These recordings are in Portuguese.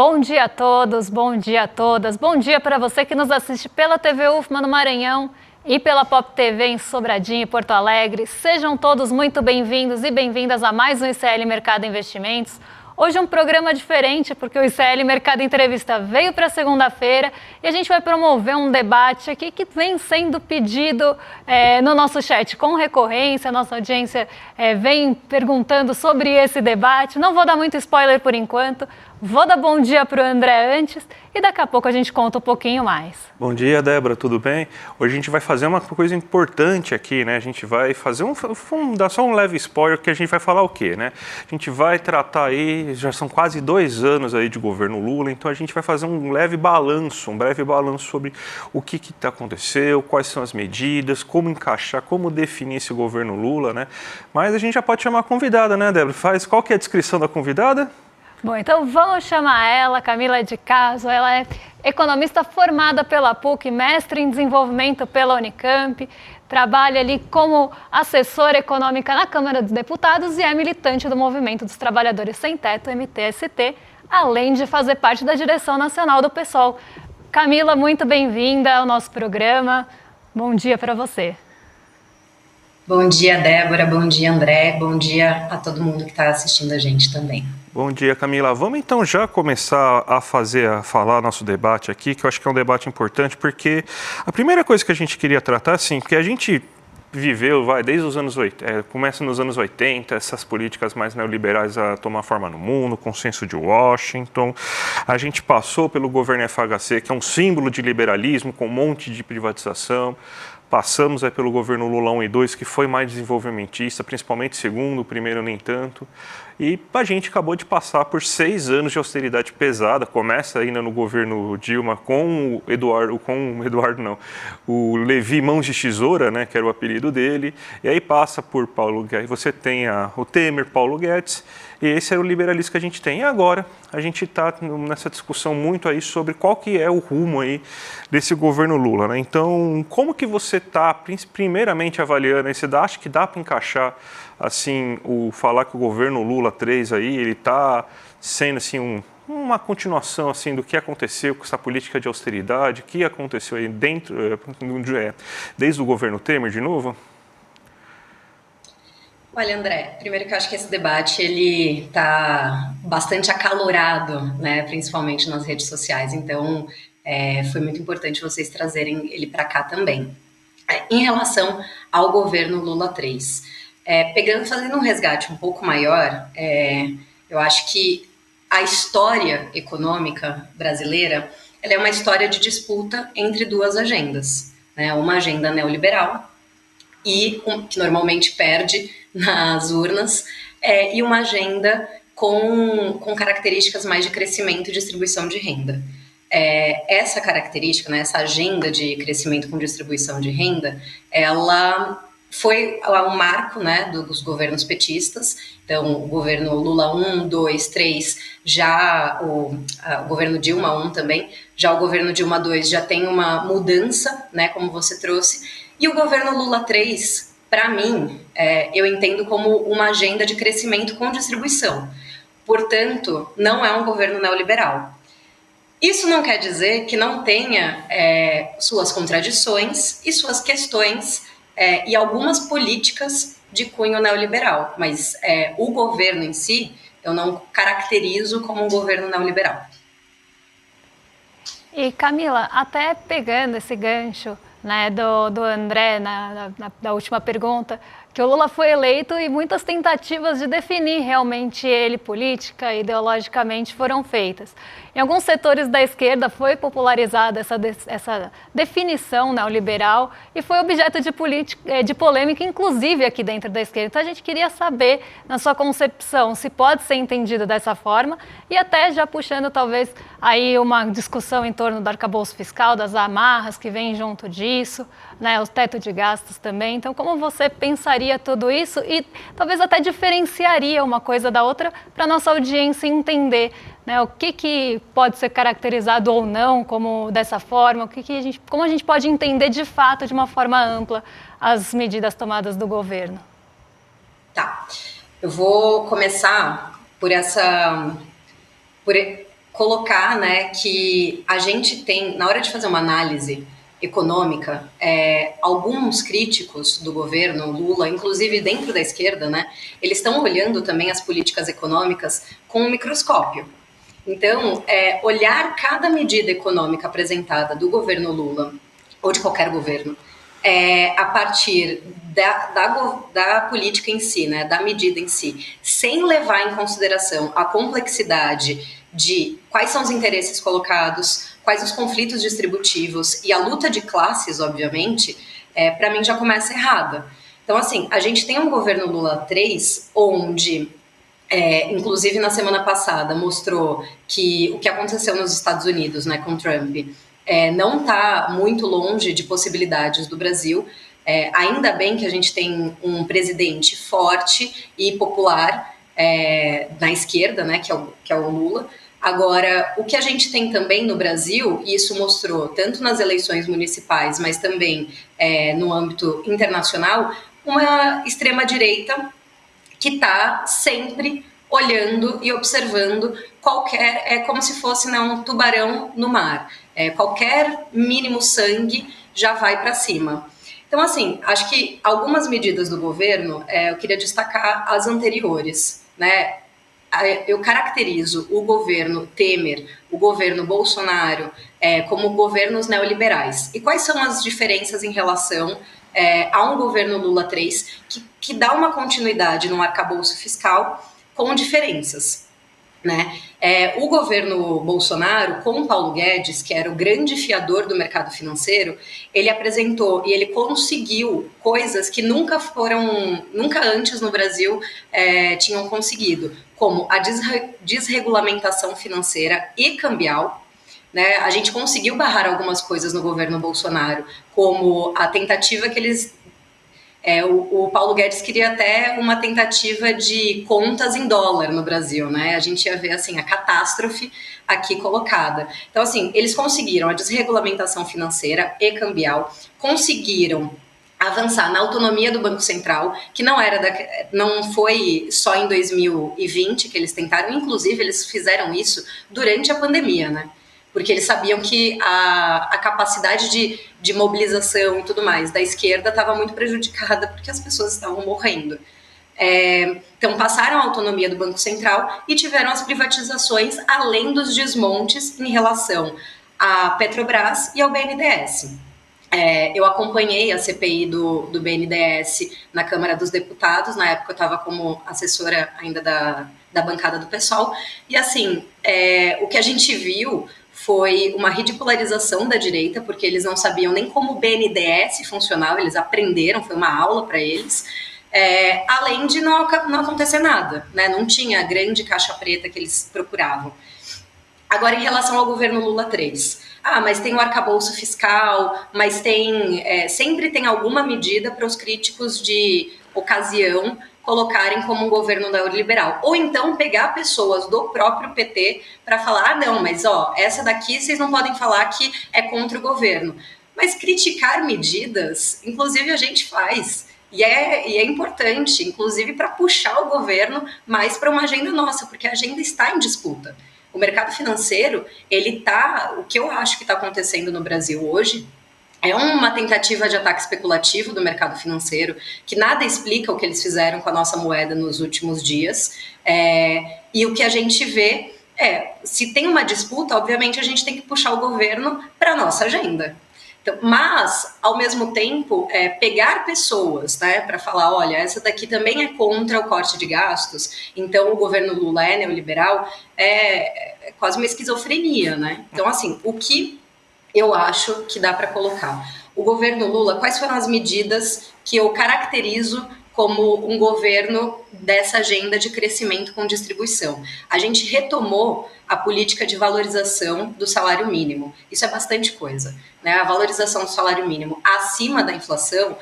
Bom dia a todos, bom dia a todas. Bom dia para você que nos assiste pela TV UFMA no Maranhão e pela Pop TV em Sobradinho e Porto Alegre. Sejam todos muito bem-vindos e bem-vindas a mais um ICL Mercado Investimentos. Hoje é um programa diferente porque o ICL Mercado Entrevista veio para segunda-feira e a gente vai promover um debate aqui que vem sendo pedido no nosso chat com recorrência. A nossa audiência vem perguntando sobre esse debate. Não vou dar muito spoiler por enquanto. Vou dar bom dia para o André antes e daqui a pouco a gente conta um pouquinho mais. Bom dia, Débora, tudo bem? Hoje a gente vai fazer uma coisa importante aqui, né? A gente vai fazer dar só um leve spoiler, que a gente vai falar o quê, né? A gente vai tratar aí, já são quase 2 anos aí de governo Lula, então a gente vai fazer um breve balanço sobre o que aconteceu, quais são as medidas, como encaixar, como definir esse governo Lula, né? Mas a gente já pode chamar a convidada, né, Débora? Qual que é a descrição da convidada? Bom, então vamos chamar ela, Camila de Caso. Ela é economista formada pela PUC, mestre em desenvolvimento pela Unicamp, trabalha ali como assessora econômica na Câmara dos Deputados e é militante do Movimento dos Trabalhadores Sem Teto, MTST, além de fazer parte da direção nacional do PSOL. Camila, muito bem-vinda ao nosso programa. Bom dia para você. Bom dia, Débora. Bom dia, André. Bom dia a todo mundo que está assistindo a gente também. Bom dia, Camila. Vamos então já começar a falar nosso debate aqui, que eu acho que é um debate importante, porque a primeira coisa que a gente queria tratar, assim, porque a gente viveu, desde os anos 80, começa nos anos 80, essas políticas mais neoliberais a tomar forma no mundo, o consenso de Washington. A gente passou pelo governo FHC, que é um símbolo de liberalismo, com um monte de privatização. Passamos pelo governo Lula 1 e 2, que foi mais desenvolvimentista, principalmente segundo, o primeiro nem tanto. E a gente acabou de passar por 6 anos de austeridade pesada. Começa ainda no governo Dilma com o Levi Mãos de Tesoura, né, que era o apelido dele. E aí passa por Paulo Guedes, você tem o Temer, Paulo Guedes. E esse é o liberalismo que a gente tem. E agora a gente está nessa discussão muito aí sobre qual que é o rumo aí desse governo Lula, né? Então, como que você está primeiramente avaliando? Você acha que dá para encaixar assim falar que o governo Lula 3 aí ele está sendo assim uma continuação assim do que aconteceu com essa política de austeridade, que aconteceu aí desde o governo Temer de novo? Olha, André, primeiro que eu acho que esse debate ele está bastante acalorado, né, principalmente nas redes sociais, então foi muito importante vocês trazerem ele para cá também. Em relação ao governo Lula 3, fazendo um resgate um pouco maior, eu acho que a história econômica brasileira ela é uma história de disputa entre 2 agendas, né, uma agenda neoliberal e que normalmente perde nas urnas, e uma agenda com características mais de crescimento e distribuição de renda. Essa característica, né, essa agenda de crescimento com distribuição de renda, ela foi um marco, né, dos governos petistas. Então, o governo Lula 1, 2, 3, já o governo Dilma 1 também, já o governo Dilma 2 já tem uma mudança, né, como você trouxe, e o governo Lula 3, para mim, eu entendo como uma agenda de crescimento com distribuição. Portanto, não é um governo neoliberal. Isso não quer dizer que não tenha suas contradições e suas questões e algumas políticas de cunho neoliberal, mas o governo em si eu não caracterizo como um governo neoliberal. E Camila, até pegando esse gancho, né, do André da última pergunta, que o Lula foi eleito e muitas tentativas de definir realmente ele política e ideologicamente foram feitas. Em alguns setores da esquerda foi popularizada essa definição neoliberal e foi objeto de polêmica, inclusive aqui dentro da esquerda. Então a gente queria saber, na sua concepção, se pode ser entendido dessa forma e até já puxando talvez aí uma discussão em torno do arcabouço fiscal, das amarras que vem junto disso, né, o teto de gastos também. Então como você pensaria tudo isso e talvez até diferenciaria uma coisa da outra para a nossa audiência entender, né, o que pode ser caracterizado ou não como dessa forma, como a gente pode entender de fato, de uma forma ampla, as medidas tomadas do governo. Tá, eu vou começar por colocar, né, que a gente tem, na hora de fazer uma análise econômica, alguns críticos do governo Lula, inclusive dentro da esquerda, né, eles estão olhando também as políticas econômicas com um microscópio. Então, olhar cada medida econômica apresentada do governo Lula, ou de qualquer governo, a partir da política em si, né, da medida em si, sem levar em consideração a complexidade de quais são os interesses colocados, quais os conflitos distributivos e a luta de classes, obviamente, para mim já começa errada. Então, assim, a gente tem um governo Lula 3, onde, inclusive na semana passada, mostrou que o que aconteceu nos Estados Unidos, né, com Trump, não está muito longe de possibilidades do Brasil. Ainda bem que a gente tem um presidente forte e popular na esquerda, né, que é o Lula. Agora, o que a gente tem também no Brasil, e isso mostrou tanto nas eleições municipais, mas também no âmbito internacional, uma extrema-direita que está sempre olhando e observando como se fosse, né, um tubarão no mar. Qualquer mínimo sangue já vai para cima. Então, assim, acho que algumas medidas do governo, eu queria destacar as anteriores, né? Eu caracterizo o governo Temer, o governo Bolsonaro, como governos neoliberais. E quais são as diferenças em relação a um governo Lula 3 que dá uma continuidade no arcabouço fiscal com diferenças, né? O governo Bolsonaro, com Paulo Guedes, que era o grande fiador do mercado financeiro, ele apresentou e ele conseguiu coisas que nunca antes no Brasil tinham conseguido, como a desregulamentação financeira e cambial, né? A gente conseguiu barrar algumas coisas no governo Bolsonaro, como a tentativa que eles... o Paulo Guedes queria até uma tentativa de contas em dólar no Brasil, né? A gente ia ver, assim, a catástrofe aqui colocada. Então, assim, eles conseguiram a desregulamentação financeira e cambial, conseguiram avançar na autonomia do Banco Central, que não foi só em 2020 que eles tentaram, inclusive eles fizeram isso durante a pandemia, né? Porque eles sabiam que a capacidade de mobilização e tudo mais da esquerda estava muito prejudicada porque as pessoas estavam morrendo. Então, passaram a autonomia do Banco Central e tiveram as privatizações, além dos desmontes em relação à Petrobras e ao BNDES. Eu acompanhei a CPI do BNDES na Câmara dos Deputados, na época eu estava como assessora ainda da bancada do PSOL, e assim, o que a gente viu foi uma ridicularização da direita, porque eles não sabiam nem como o BNDES funcionava, eles aprenderam, foi uma aula para eles, além de não acontecer nada, né? Não tinha a grande caixa preta que eles procuravam. Agora, em relação ao governo Lula 3, mas tem o arcabouço fiscal, mas sempre tem alguma medida para os críticos de ocasião colocarem como um governo neoliberal. Ou então pegar pessoas do próprio PT para falar, não, mas essa daqui vocês não podem falar que é contra o governo. Mas criticar medidas, inclusive a gente faz. E é importante, inclusive para puxar o governo mais para uma agenda nossa, porque a agenda está em disputa. O mercado financeiro, o que eu acho que está acontecendo no Brasil hoje, é uma tentativa de ataque especulativo do mercado financeiro, que nada explica o que eles fizeram com a nossa moeda nos últimos dias. E o que a gente vê se tem uma disputa, obviamente a gente tem que puxar o governo para a nossa agenda. Então, mas, ao mesmo tempo, pegar pessoas, né, para falar, olha, essa daqui também é contra o corte de gastos, então o governo Lula é neoliberal, é quase uma esquizofrenia, né? Então, assim, o que eu acho que dá para colocar? O governo Lula, quais foram as medidas que eu caracterizo como um governo dessa agenda de crescimento com distribuição? A gente retomou a política de valorização do salário mínimo. Isso é bastante coisa, né? A valorização do salário mínimo acima da inflação,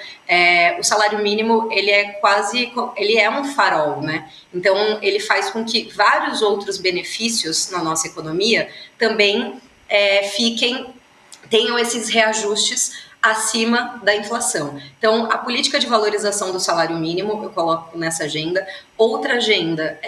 o salário mínimo ele é um farol, né? Então ele faz com que vários outros benefícios na nossa economia também tenham esses reajustes acima da inflação. Então, a política de valorização do salário mínimo, eu coloco nessa agenda. Outra agenda,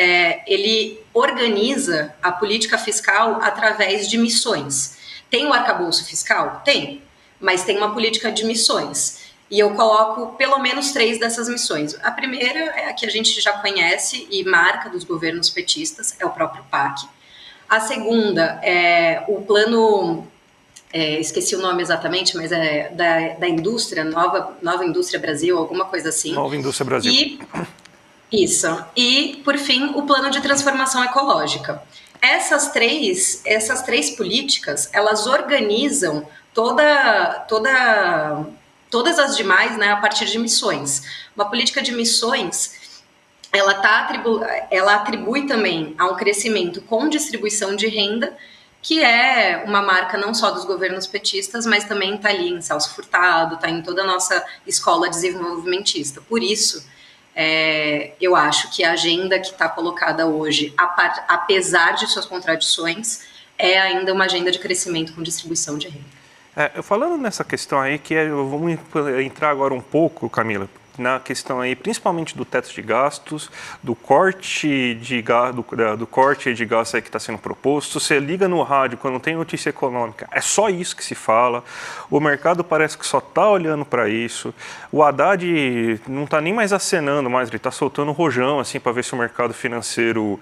ele organiza a política fiscal através de missões. Tem o arcabouço fiscal? Tem, mas tem uma política de missões. E eu coloco pelo menos 3 dessas missões. A primeira é a que a gente já conhece e marca dos governos petistas, é o próprio PAC. A segunda é o plano... esqueci o nome exatamente, mas é da indústria, Nova Indústria Brasil, alguma coisa assim. Nova Indústria Brasil. Isso. E, por fim, o plano de transformação ecológica. Essas três políticas, elas organizam todas as demais, né, a partir de missões. Uma política de missões, ela atribui também a um crescimento com distribuição de renda, que é uma marca não só dos governos petistas, mas também está ali em Celso Furtado, está em toda a nossa escola desenvolvimentista. Por isso, eu acho que a agenda que está colocada hoje, apesar de suas contradições, é ainda uma agenda de crescimento com distribuição de renda. Falando nessa questão aí, vamos entrar agora um pouco, Camila, na questão aí, principalmente do teto de gastos, do corte de gastos aí que está sendo proposto. Você liga no rádio quando tem notícia econômica, é só isso que se fala. O mercado parece que só está olhando para isso. O Haddad não está nem mais acenando mais, ele está soltando rojão assim para ver se o mercado financeiro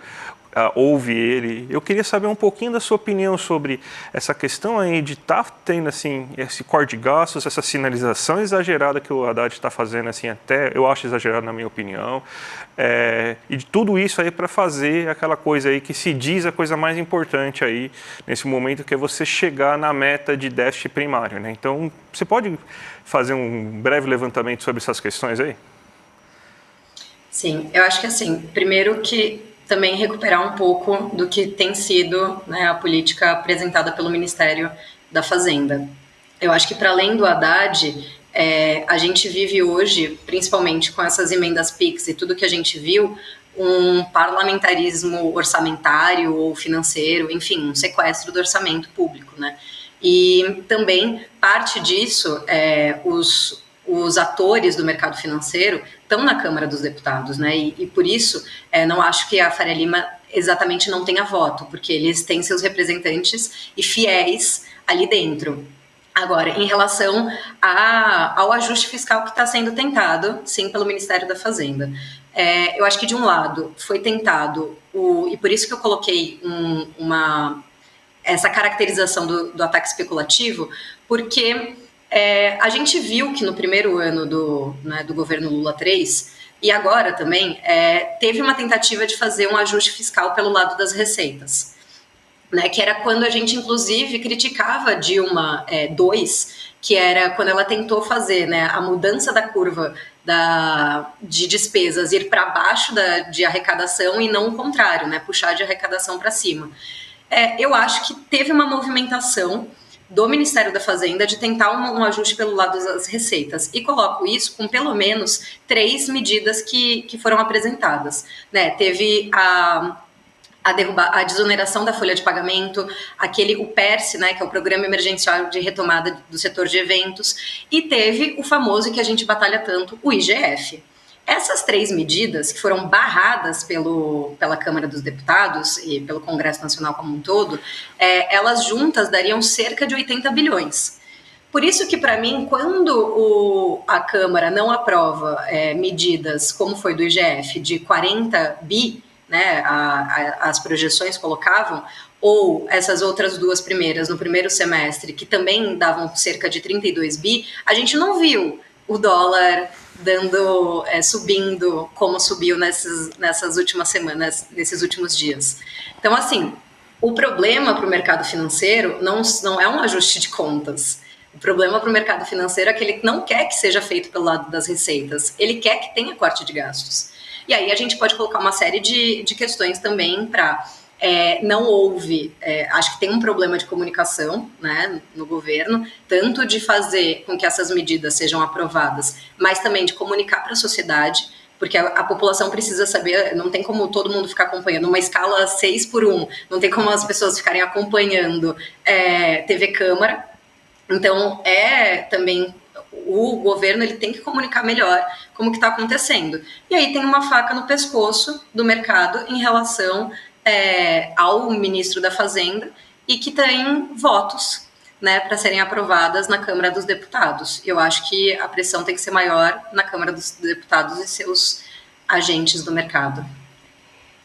ouve ele. Eu queria saber um pouquinho da sua opinião sobre essa questão aí de estar tendo assim, esse corte de gastos, essa sinalização exagerada que o Haddad está fazendo, assim, até eu acho exagerado na minha opinião, e de tudo isso aí para fazer aquela coisa aí que se diz a coisa mais importante aí nesse momento, que é você chegar na meta de déficit primário, né? Então, você pode fazer um breve levantamento sobre essas questões aí? Sim, eu acho que assim, primeiro que também recuperar um pouco do que tem sido, né, a política apresentada pelo Ministério da Fazenda. Eu acho que, para além do Haddad, a gente vive hoje, principalmente com essas emendas PIX e tudo que a gente viu, um parlamentarismo orçamentário ou financeiro, enfim, um sequestro do orçamento público, né? E também, parte disso, os atores do mercado financeiro estão na Câmara dos Deputados, né? E por isso, não acho que a Faria Lima exatamente não tenha voto, porque eles têm seus representantes e fiéis ali dentro. Agora, em relação ao ajuste fiscal que está sendo tentado, sim, pelo Ministério da Fazenda. Eu acho que, de um lado, foi tentado, e por isso que eu coloquei essa caracterização do ataque especulativo, porque a gente viu que no primeiro ano do governo Lula 3, e agora também, teve uma tentativa de fazer um ajuste fiscal pelo lado das receitas, né, que era quando a gente, inclusive, criticava Dilma 2, que era quando ela tentou fazer, né, a mudança da curva de despesas, ir para baixo de arrecadação e não o contrário, né, puxar de arrecadação para cima. Eu acho que teve uma movimentação do Ministério da Fazenda de tentar um ajuste pelo lado das receitas. E coloco isso com pelo menos 3 medidas que foram apresentadas, né? Teve a desoneração da folha de pagamento, o PERSE, né, que é o Programa Emergencial de Retomada do Setor de Eventos, e teve o famoso que a gente batalha tanto, o IGF. Essas 3 medidas, que foram barradas pela Câmara dos Deputados e pelo Congresso Nacional como um todo, elas juntas dariam cerca de 80 bilhões. Por isso que, para mim, quando a Câmara não aprova medidas, como foi do IGF, de 40 bi, né, as projeções colocavam, ou essas outras 2 primeiras no primeiro semestre, que também davam cerca de 32 bi, a gente não viu o dólar subindo como subiu nessas últimas semanas, nesses últimos dias. Então, assim, o problema para o mercado financeiro não é um ajuste de contas. O problema para o mercado financeiro é que ele não quer que seja feito pelo lado das receitas, ele quer que tenha corte de gastos. E aí a gente pode colocar uma série de questões também para... não houve, acho que tem um problema de comunicação, né, no governo, tanto de fazer com que essas medidas sejam aprovadas, mas também de comunicar para a sociedade, porque a população precisa saber, não tem como todo mundo ficar acompanhando, uma escala 6:1, não tem como as pessoas ficarem acompanhando TV Câmara, Então, também o governo ele tem que comunicar melhor como que está acontecendo. E aí tem uma faca no pescoço do mercado em relação ao ministro da Fazenda e que tem votos, né, para serem aprovadas na Câmara dos Deputados. Eu acho que a pressão tem que ser maior na Câmara dos Deputados e seus agentes do mercado.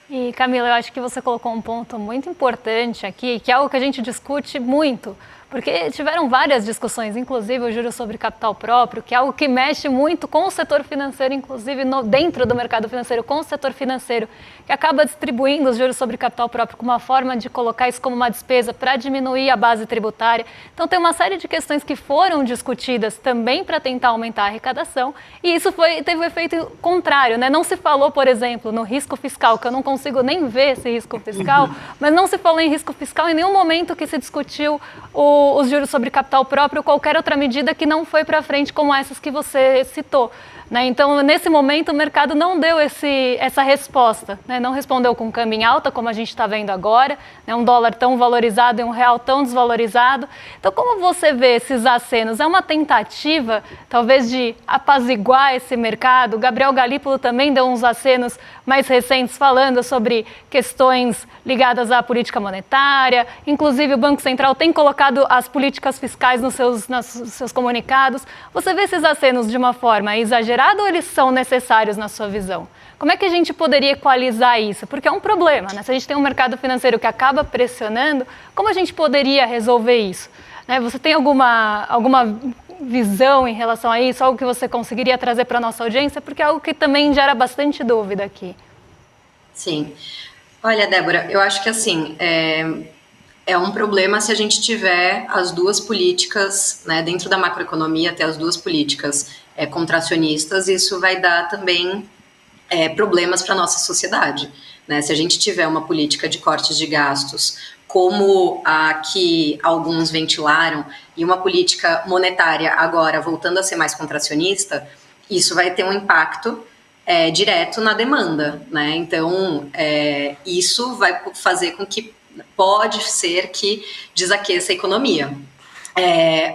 E Camila, eu acho que você colocou um ponto muito importante aqui, que é algo que a gente discute muito, porque tiveram várias discussões, inclusive o juros sobre capital próprio, que é algo que mexe muito com o setor financeiro, inclusive dentro do mercado financeiro, com o setor financeiro, que acaba distribuindo os juros sobre capital próprio como uma forma de colocar isso como uma despesa para diminuir a base tributária. Então tem uma série de questões que foram discutidas também para tentar aumentar a arrecadação, e isso teve um efeito contrário, né? Não se falou, por exemplo, no risco fiscal, que eu não consigo nem ver esse risco fiscal, mas não se falou em risco fiscal em nenhum momento que se discutiu os juros sobre capital próprio ou qualquer outra medida que não foi para frente como essas que você citou. Né? Então, nesse momento, o mercado não deu essa resposta, né? Não respondeu com câmbio em alta, como a gente está vendo agora, né? Um dólar tão valorizado e um real tão desvalorizado. Então, como você vê esses acenos? É uma tentativa, talvez, de apaziguar esse mercado? O Gabriel Galípolo também deu uns acenos mais recentes falando sobre questões ligadas à política monetária. Inclusive, o Banco Central tem colocado as políticas fiscais nos seus comunicados. Você vê esses acenos de uma forma exagerada ou eles são necessários na sua visão? Como é que a gente poderia equalizar isso? Porque é um problema, né? Se a gente tem um mercado financeiro que acaba pressionando, como a gente poderia resolver isso? Né? Você tem alguma visão em relação a isso? Algo que você conseguiria trazer para a nossa audiência? Porque é algo que também gera bastante dúvida aqui. Sim. Olha, Débora, eu acho que assim, é um problema se a gente tiver as duas políticas, né, dentro da macroeconomia, ter as duas políticas contracionistas, isso vai dar também problemas para a nossa sociedade. Né? Se a gente tiver uma política de cortes de gastos, como a que alguns ventilaram, e uma política monetária agora voltando a ser mais contracionista, isso vai ter um impacto direto na demanda. Né? Então, isso vai fazer com que pode ser que desaqueça a economia.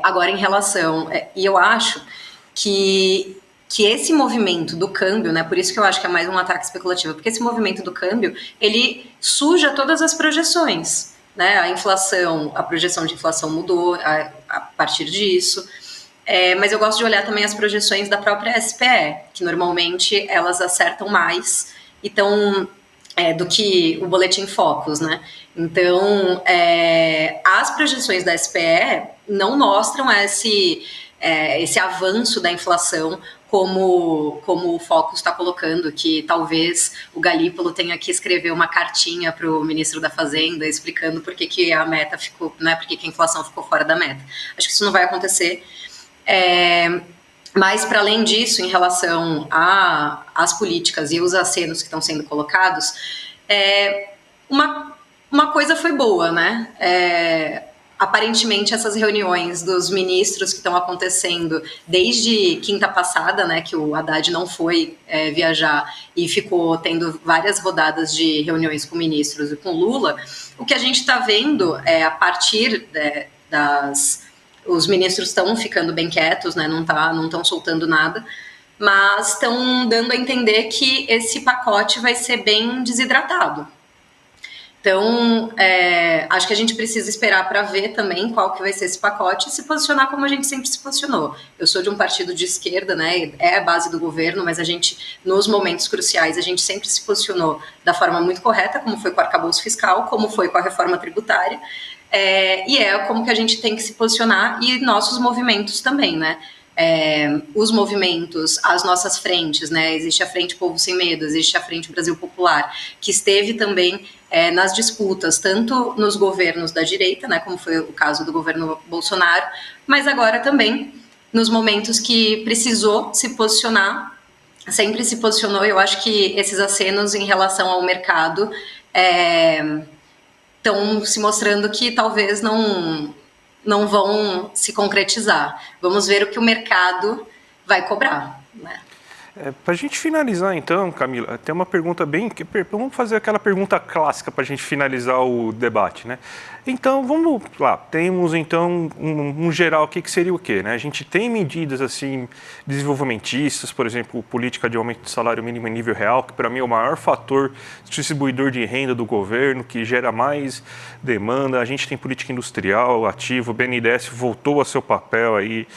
Agora, em relação... e eu acho que esse movimento do câmbio, né, por isso que eu acho que é mais um ataque especulativo, porque esse movimento do câmbio, ele suja todas as projeções. Né? A projeção de inflação mudou a partir disso. Mas eu gosto de olhar também as projeções da própria SPE, que normalmente elas acertam mais do que o Boletim Focus, né? Então, as projeções da SPE não mostram esse avanço da inflação como o Focus está colocando, que talvez o Galípolo tenha que escrever uma cartinha para o ministro da Fazenda explicando por que a meta ficou, né, por que a inflação ficou fora da meta. Acho que isso não vai acontecer. Mas, para além disso, em relação às políticas e os acenos que estão sendo colocados, uma coisa foi boa, né? Aparentemente, essas reuniões dos ministros que estão acontecendo desde quinta passada, né, que o Haddad não foi viajar e ficou tendo várias rodadas de reuniões com ministros e com Lula, o que a gente está vendo a partir os ministros estão ficando bem quietos, né, não estão soltando nada, mas estão dando a entender que esse pacote vai ser bem desidratado. Então, acho que a gente precisa esperar para ver também qual que vai ser esse pacote e se posicionar como a gente sempre se posicionou. Eu sou de um partido de esquerda, né, é a base do governo, mas a gente, nos momentos cruciais, a gente sempre se posicionou da forma muito correta, como foi com o arcabouço fiscal, como foi com a reforma tributária, e como que a gente tem que se posicionar e nossos movimentos também, né? Os movimentos, as nossas frentes, né? Existe a Frente Povo Sem Medo, existe a Frente Brasil Popular, que esteve também nas disputas, tanto nos governos da direita, né, como foi o caso do governo Bolsonaro, mas agora também nos momentos que precisou se posicionar, sempre se posicionou. Eu acho que esses acenos em relação ao mercado estão se mostrando que talvez não vão se concretizar. Vamos ver o que o mercado vai cobrar, né? Para a gente finalizar, então, Camila, tem uma pergunta vamos fazer aquela pergunta clássica para a gente finalizar o debate, né? Então, vamos lá. Temos, então, um geral aqui que seria o quê, né? A gente tem medidas, assim, desenvolvimentistas, por exemplo, política de aumento do salário mínimo em nível real, que para mim é o maior fator distribuidor de renda do governo, que gera mais demanda. A gente tem política industrial ativa, o BNDES voltou a seu papel aí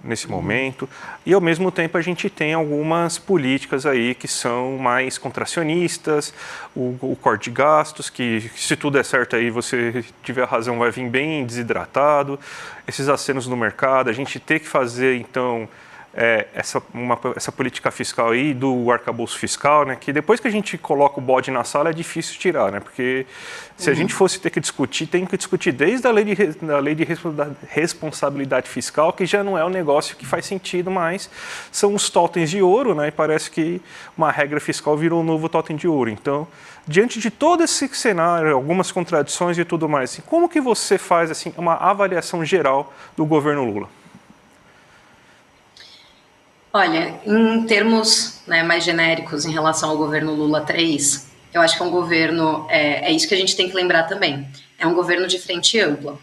nesse momento, e ao mesmo tempo a gente tem algumas políticas aí que são mais contracionistas, o corte de gastos, que se tudo der certo aí, você tiver razão, vai vir bem desidratado, esses acenos no mercado, a gente tem que fazer então essa política fiscal aí do arcabouço fiscal, né, que depois que a gente coloca o bode na sala é difícil tirar, né, porque se a gente fosse ter que discutir, tem que discutir desde a lei de responsabilidade fiscal, que já não é um negócio que faz sentido, mas são os totens de ouro, né, e parece que uma regra fiscal virou um novo totem de ouro. Então, diante de todo esse cenário, algumas contradições e tudo mais, assim, como que você faz assim, uma avaliação geral do governo Lula? Olha, em termos, né, mais genéricos em relação ao governo Lula 3, eu acho que é um governo, é isso que a gente tem que lembrar também, é um governo de frente ampla.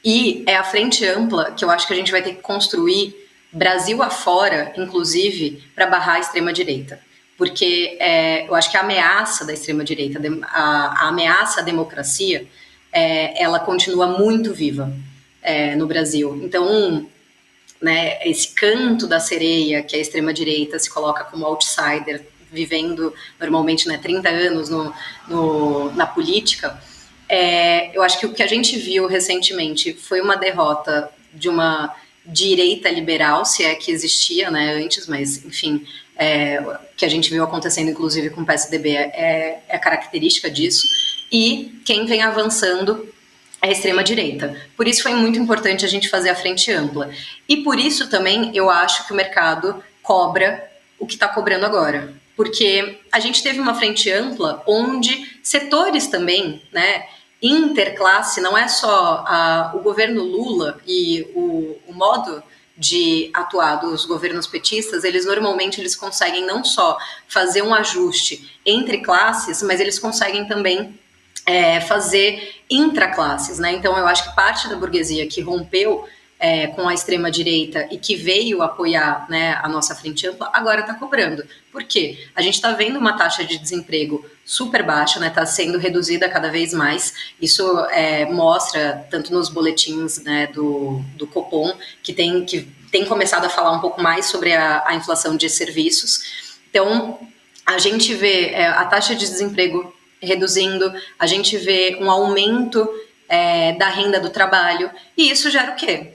E é a frente ampla que eu acho que a gente vai ter que construir Brasil afora, inclusive, para barrar a extrema-direita. Porque eu acho que a ameaça da extrema-direita, a ameaça à democracia, ela continua muito viva no Brasil. Então, né, esse canto da sereia que a extrema-direita se coloca como outsider, vivendo normalmente, né, 30 anos na política, eu acho que o que a gente viu recentemente foi uma derrota de uma direita liberal, se é que existia, né, antes, mas enfim, que a gente viu acontecendo inclusive com o PSDB é característica disso, e quem vem avançando é a extrema-direita. Por isso foi muito importante a gente fazer a frente ampla. E por isso também eu acho que o mercado cobra o que está cobrando agora. Porque a gente teve uma frente ampla onde setores também, né, interclasse, não é só o governo Lula e o modo de atuar dos governos petistas, eles normalmente conseguem não só fazer um ajuste entre classes, mas eles conseguem também fazer intraclasses, né? Então eu acho que parte da burguesia que rompeu com a extrema-direita e que veio apoiar, né, a nossa frente ampla, agora está cobrando. Por quê? A gente está vendo uma taxa de desemprego super baixa, né? Está sendo reduzida cada vez mais. Isso mostra, tanto nos boletins, né, do Copom, que tem começado a falar um pouco mais sobre a inflação de serviços. Então, a gente vê a taxa de desemprego reduzindo, a gente vê um aumento da renda do trabalho, e isso gera o quê?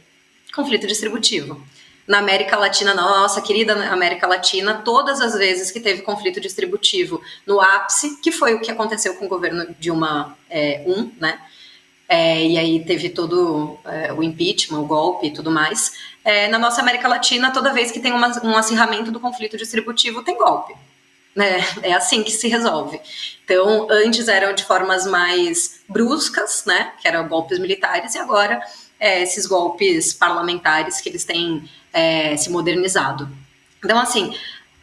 Conflito distributivo. Na América Latina, nossa querida América Latina, todas as vezes que teve conflito distributivo no ápice, que foi o que aconteceu com o governo Dilma I, né? E aí teve todo o impeachment, o golpe e tudo mais. Na nossa América Latina, toda vez que tem um acirramento do conflito distributivo, tem golpe. É assim que se resolve. Então, antes eram de formas mais bruscas, né, que eram golpes militares, e agora esses golpes parlamentares que eles têm se modernizado. Então, assim,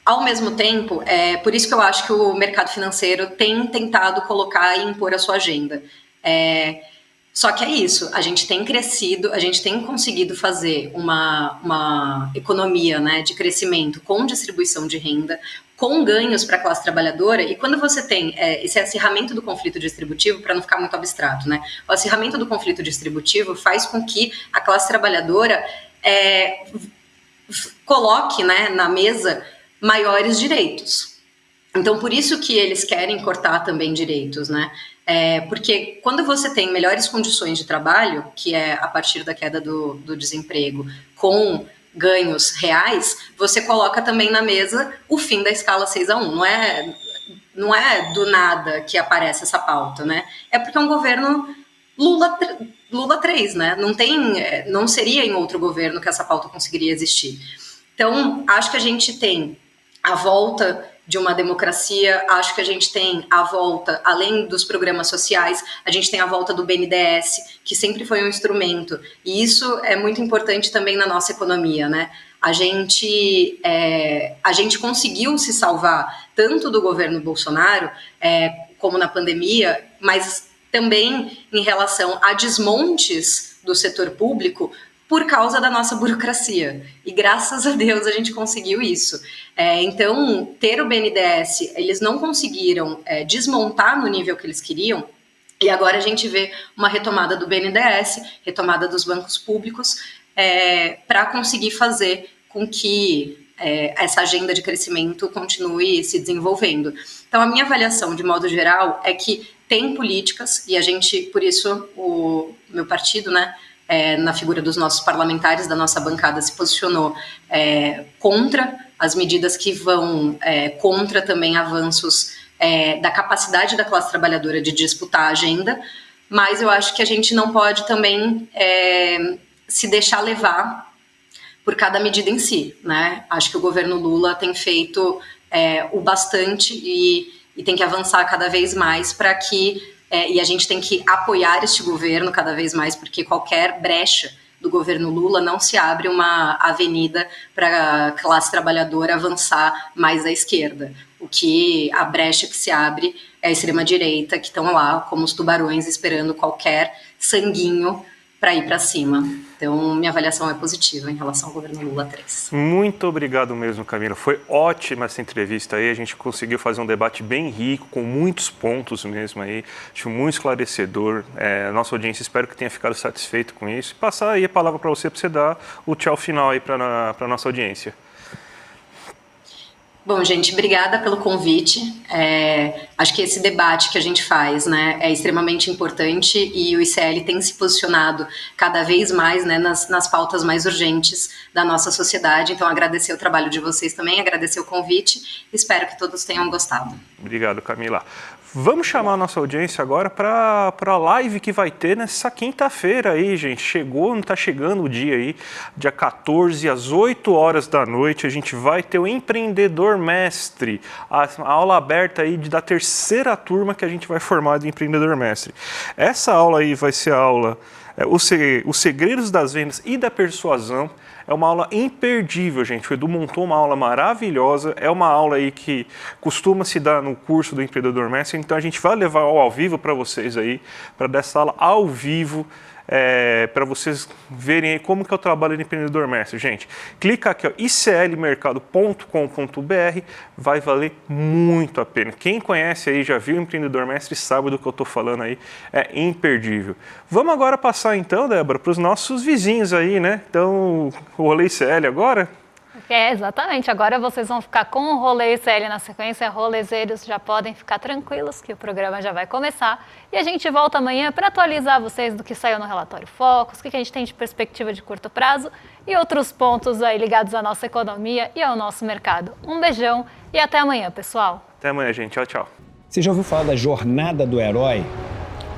ao mesmo tempo, por isso que eu acho que o mercado financeiro tem tentado colocar e impor a sua agenda. Só que é isso, a gente tem crescido, a gente tem conseguido fazer uma economia, né, de crescimento com distribuição de renda, com ganhos para a classe trabalhadora, e quando você tem esse acirramento do conflito distributivo, para não ficar muito abstrato, né, o acirramento do conflito distributivo faz com que a classe trabalhadora coloque, né, na mesa maiores direitos. Então, por isso que eles querem cortar também direitos, né? Porque quando você tem melhores condições de trabalho, que é a partir da queda do desemprego, com ganhos reais, você coloca também na mesa o fim da escala 6-1. Não é do nada que aparece essa pauta, né? É porque é um governo Lula 3, né? Não seria em outro governo que essa pauta conseguiria existir. Então, acho que a gente tem a volta de uma democracia, acho que a gente tem a volta, além dos programas sociais, a gente tem a volta do BNDES, que sempre foi um instrumento, e isso é muito importante também na nossa economia, né? a gente conseguiu se salvar tanto do governo Bolsonaro como na pandemia, mas também em relação a desmontes do setor público por causa da nossa burocracia. E graças a Deus a gente conseguiu isso. Então, ter o BNDES, eles não conseguiram desmontar no nível que eles queriam, e agora a gente vê uma retomada do BNDES, retomada dos bancos públicos, para conseguir fazer com que essa agenda de crescimento continue se desenvolvendo. Então, a minha avaliação, de modo geral, é que tem políticas, e a gente, por isso, o meu partido, né, na figura dos nossos parlamentares, da nossa bancada, se posicionou contra as medidas que vão contra também avanços da capacidade da classe trabalhadora de disputar a agenda, mas eu acho que a gente não pode também se deixar levar por cada medida em si, né? Acho que o governo Lula tem feito o bastante e tem que avançar cada vez mais para que, e a gente tem que apoiar este governo cada vez mais, porque qualquer brecha do governo Lula não se abre uma avenida para a classe trabalhadora avançar mais à esquerda. A brecha que se abre é a extrema-direita, que estão lá como os tubarões esperando qualquer sanguinho para ir para cima. Então, minha avaliação é positiva em relação ao governo Lula 3. Muito obrigado mesmo, Camila. Foi ótima essa entrevista aí. A gente conseguiu fazer um debate bem rico, com muitos pontos mesmo aí. Acho muito esclarecedor. A nossa audiência, espero que tenha ficado satisfeito com isso. Passar aí a palavra para você dar o tchau final aí para a nossa audiência. Bom, gente, obrigada pelo convite. Acho que esse debate que a gente faz, né, é extremamente importante e o ICL tem se posicionado cada vez mais, né, nas pautas mais urgentes da nossa sociedade. Então, agradecer o trabalho de vocês também, agradecer o convite. Espero que todos tenham gostado. Obrigado, Camila. Vamos chamar a nossa audiência agora para a live que vai ter nessa quinta-feira aí, gente. Está chegando o dia aí, dia 14, às 8 horas da noite, a gente vai ter o Empreendedor Mestre, a aula aberta aí da terceira turma que a gente vai formar de Empreendedor Mestre. Essa aula aí vai ser a aula Os Segredos das Vendas e da Persuasão. É uma aula imperdível, gente. O Edu montou uma aula maravilhosa. É uma aula aí que costuma se dar no curso do Empreendedor Mestre. Então a gente vai levar ao vivo para vocês aí, para dessa aula ao vivo, para vocês verem aí como que é o trabalho do Empreendedor Mestre. Gente, clica aqui, ó, iclmercado.com.br, vai valer muito a pena. Quem conhece aí, já viu o Empreendedor Mestre, sabe do que eu estou falando aí, é imperdível. Vamos agora passar então, Débora, para os nossos vizinhos aí, né? Então, o Rolê ICL agora... Exatamente. Agora vocês vão ficar com o Rolê ICL na sequência. Rolezeiros já podem ficar tranquilos que o programa já vai começar. E a gente volta amanhã para atualizar vocês do que saiu no relatório Focus, o que a gente tem de perspectiva de curto prazo e outros pontos aí ligados à nossa economia e ao nosso mercado. Um beijão e até amanhã, pessoal. Até amanhã, gente. Tchau, tchau. Você já ouviu falar da Jornada do Herói?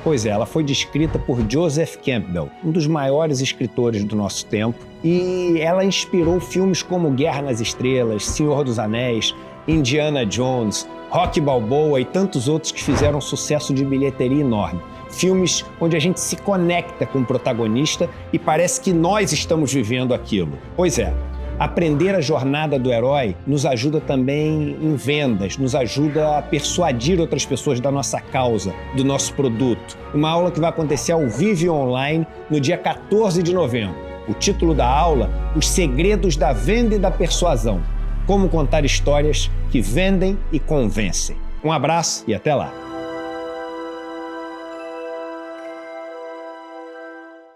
Pois é, ela foi descrita por Joseph Campbell, um dos maiores escritores do nosso tempo, e ela inspirou filmes como Guerra nas Estrelas, Senhor dos Anéis, Indiana Jones, Rocky Balboa e tantos outros que fizeram um sucesso de bilheteria enorme. Filmes onde a gente se conecta com o protagonista e parece que nós estamos vivendo aquilo. Pois é. Aprender a jornada do herói nos ajuda também em vendas, nos ajuda a persuadir outras pessoas da nossa causa, do nosso produto. Uma aula que vai acontecer ao vivo e online no dia 14 de novembro. O título da aula, Os Segredos da Venda e da Persuasão. Como contar histórias que vendem e convencem. Um abraço e até lá!